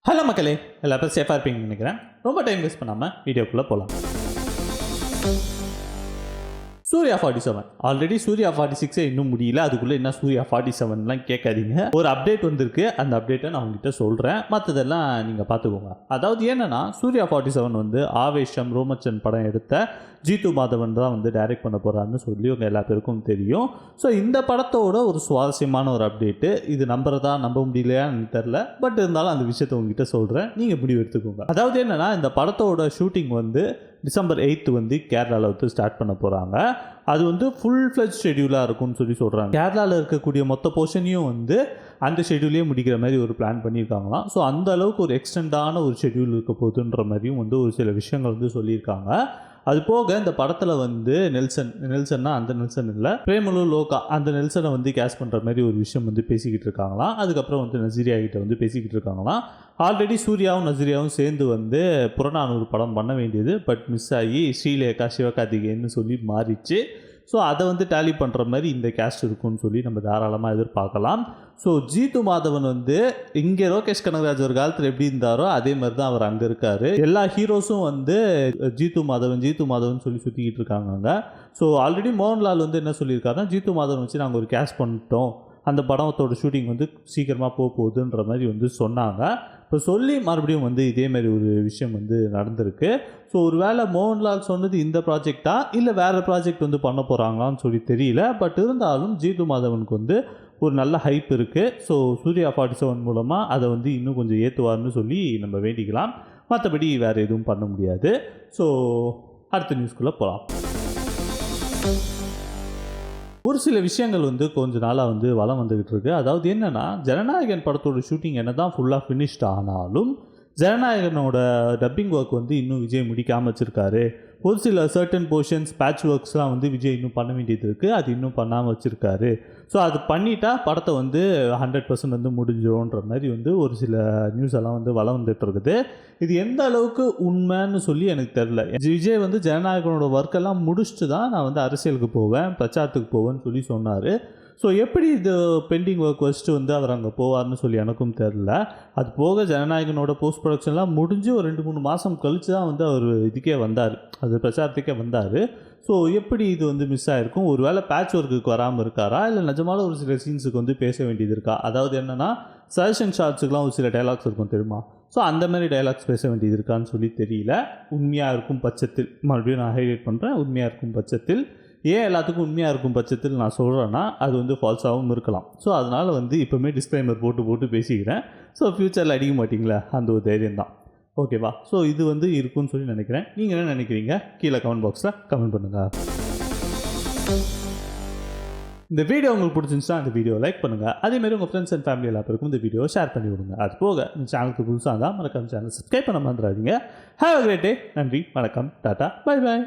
Hello மக்களே, எல்லாரும் சேஃபாக இருப்பீங்கன்னு நினைக்கிறேன். ரொம்ப டைம் வேஸ்ட் பண்ணாமல் வீடியோக்குள்ளே போகலாம். சூர்யா 47 ஆல்ரெடி சூர்யா 46 இன்னும் முடியல. அதுக்குள்ளே என்ன சூர்யா 47லாம் கேட்காதீங்க. ஒரு அப்டேட் வந்திருக்கு. அந்த அப்டேட்டை நான் உங்ககிட்ட சொல்கிறேன். மற்றதெல்லாம் நீங்கள் பார்த்துக்கோங்க. அதாவது என்னென்னா, சூர்யா 47 வந்து ஆவேஷம் ரோமச்சன் படம் எடுத்த ஜீத்து மாதவன் தான் வந்து டைரக்ட் பண்ண போகிறாருன்னு சொல்லி உங்கள் எல்லா பேருக்கும் தெரியும். ஸோ இந்த படத்தோட ஒரு சுவாரஸ்யமான ஒரு அப்டேட்டு. இது நம்புறதா நம்ப முடியலையான்னு தெரில. பட் இருந்தாலும் அந்த விஷயத்தை உங்ககிட்ட சொல்கிறேன். நீங்கள் முடிவு எடுத்துக்கோங்க. அதாவது என்னென்னா, இந்த படத்தோட ஷூட்டிங் வந்து டிசம்பர் 8 வந்து கேரளாவில் வந்து ஸ்டார்ட் பண்ண போகிறாங்க. அது வந்து ஃபுல் ஃப்ளெஜ் ஷெடியூலாக இருக்கும்னு சொல்கிறாங்க. கேரளாவில் இருக்கக்கூடிய மொத்த போர்ஷனையும் வந்து அந்த ஷெடியூலே முடிக்கிற மாதிரி ஒரு பிளான் பண்ணியிருக்காங்களாம். ஸோ அந்த அளவுக்கு ஒரு எக்ஸ்டெண்டான ஒரு ஷெடியூல் இருக்க போகுதுன்ற மாதிரியும் வந்து ஒரு சில விஷயங்கள் வந்து சொல்லியிருக்காங்க. அது போக இந்த படத்தில் வந்து நெல்சன்னா அந்த நெல்சன் இல்லை, பிரேமலு லோகா அந்த நெல்சனை வந்து கேஷ் பண்ணுற மாதிரி ஒரு விஷயம் வந்து பேசிக்கிட்டு இருக்காங்களாம். அதுக்கப்புறம் வந்து நசீரியா கிட்ட வந்து பேசிக்கிட்டு இருக்காங்களாம். ஆல்ரெடி சூர்யாவும் நசீரியாவும் சேர்ந்து வந்து புறநானூறு படம் பண்ண வேண்டியது, பட் மிஸ் ஆகி ஸ்ரீலேகா சிவகார்த்திகேயன்னு சொல்லி மாறிச்சு. ஸோ அதை வந்து டேலி பண்ணுற மாதிரி இந்த கேஸ்ட் இருக்குன்னு சொல்லி நம்ம தாராளமாக எதிர்பார்க்கலாம். ஸோ ஜீத்து மாதவன் வந்து இங்கே லோகேஷ் கனகராஜ் ஒரு காலத்தில் எப்படி இருந்தாரோ அதே மாதிரி தான் அவர் அங்கே இருக்கார். எல்லா ஹீரோஸும் வந்து ஜீத்து மாதவன் சொல்லி சுற்றிக்கிட்டு இருக்காங்க. ஸோ ஆல்ரெடி மோகன்லால் வந்து என்ன சொல்லியிருக்காருன்னா, ஜீத்து மாதவன் வச்சு நாங்கள் ஒரு கேஷ் பண்ணிட்டோம், அந்த படத்தோட ஷூட்டிங் வந்து சீக்கிரமாக போகுதுன்ற மாதிரி வந்து சொன்னாங்க. இப்போ சொல்லி மறுபடியும் வந்து இதேமாரி ஒரு விஷயம் வந்து நடந்திருக்கு. ஸோ ஒரு வேளை மோகன்லால் சொன்னது இந்த ப்ராஜெக்டா இல்லை வேறு ப்ராஜெக்ட் வந்து பண்ண போகிறாங்களான்னு சொல்லி தெரியல. பட் இருந்தாலும் ஜீத்து மாதவனுக்கு வந்து ஒரு நல்ல ஹைப் இருக்குது. ஸோ சூர்யா 47 மூலமாக அதை வந்து இன்னும் கொஞ்சம் ஏற்றுவார்னு சொல்லி நம்ம வேண்டிக்கலாம். மற்றபடி வேறு எதுவும் பண்ண முடியாது. ஸோ அடுத்த நியூஸ்குள்ளே போகலாம். ஒரு சில விஷயங்கள் வந்து கொஞ்ச நாளாக வந்து வளம் வந்துக்கிட்டு இருக்கு. அதாவது என்னென்னா, ஜனநாயகன் படத்தோட ஷூட்டிங் என்ன தான் ஃபுல்லாக ஃபினிஷ்ட் ஆனாலும் ஜனநாயகனோட டப்பிங் ஒர்க் வந்து இன்னும் விஜய் முடிக்காமல் வச்சுருக்காரு. ஒரு சில சர்டன் போர்ஷன்ஸ் பேட்ச் ஒர்க்ஸ்லாம் வந்து விஜய் இன்னும் பண்ண வேண்டியது இருக்குது, அது இன்னும் பண்ணாமல் வச்சுருக்காரு. ஸோ அது பண்ணிட்டா படத்தை வந்து 100% வந்து முடிஞ்சிடும்ன்ற மாதிரி வந்து ஒரு சில நியூஸ் எல்லாம் வந்து வளம் வந்துட்டு இருக்குது. இது எந்த அளவுக்கு உண்மைன்னு சொல்லி எனக்கு தெரில. விஜய் வந்து ஜனநாயகனோட ஒர்க்கெல்லாம் முடிச்சுட்டு தான் நான் வந்து அரசியலுக்கு போவேன், பிரச்சாரத்துக்கு போவேன்னு சொல்லி சொன்னார். ஸோ எப்படி இது பெண்டிங் ஒர்க் வச்சுட்டு வந்து அவர் அங்கே போவார்னு சொல்லி எனக்கும் தெரில. அது போக ஜனநாயகனோட போஸ்ட் ப்ரொடக்ஷன்லாம் முடிஞ்சு ஒரு 2-3 மாதம் கழித்து தான் வந்து அவர் இதுக்கே வந்தார், அது பிரச்சாரத்துக்கே வந்தார். ஸோ எப்படி இது வந்து மிஸ் ஆகிருக்கும்? ஒரு வேளை பேட்ச் ஒர்க்குக்கு வராமல் இருக்காரா, இல்லை நிஜமால ஒரு சில சீன்ஸுக்கு வந்து பேச வேண்டியது இருக்கா? அதாவது என்னென்னா, சஜஷன் ஷார்ட்ஸுக்கெலாம் ஒரு சில டைலாக்ஸ் இருக்கும் தெரியுமா? ஸோ அந்த மாதிரி டைலாக்ஸ் பேச வேண்டியது இருக்கான்னு சொல்லி தெரியல. உண்மையாக இருக்கும் பட்சத்தில், மறுபடியும் நான் ஹைலைட் பண்ணுறேன், உண்மையாக இருக்கும் பட்சத்தில், ஏன் எல்லாத்துக்கும் உண்மையாக இருக்கும் பட்சத்தில் நான் சொல்கிறேன்னா, அது வந்து ஃபால்ஸாகவும் இருக்கலாம். ஸோ அதனால் வந்து இப்போவுமே டிஸ்க்ளைமர் போட்டு பேசிக்கிறேன். ஸோ ஃப்யூச்சரில் அடிக்க மாட்டிங்களா, அந்த ஒரு தைரியம் தான். ஓகேவா? ஸோ இது வந்து இருக்குன்னு சொல்லி நினைக்கிறேன். நீங்கள் என்ன நினைக்கிறீங்க? கீழே கமெண்ட் பாக்ஸில் கமெண்ட் பண்ணுங்கள். இந்த வீடியோ உங்களுக்கு பிடிச்சிருந்துச்சுன்னா இந்த வீடியோ லைக் பண்ணுங்கள். அதேமாதிரி உங்கள் ஃப்ரெண்ட்ஸ் அண்ட் ஃபேமிலி எல்லா பேருக்கும் இந்த வீடியோ ஷேர் பண்ணி விடுங்க. அது போக இந்த சேனலுக்கு புதுசாக இருந்தால் மறக்காம சேனல் சப்ஸ்கிரைப் பண்ண மறந்துடாதீங்க. Have a great day. நன்றி, வணக்கம், டாட்டா, பை பாய்.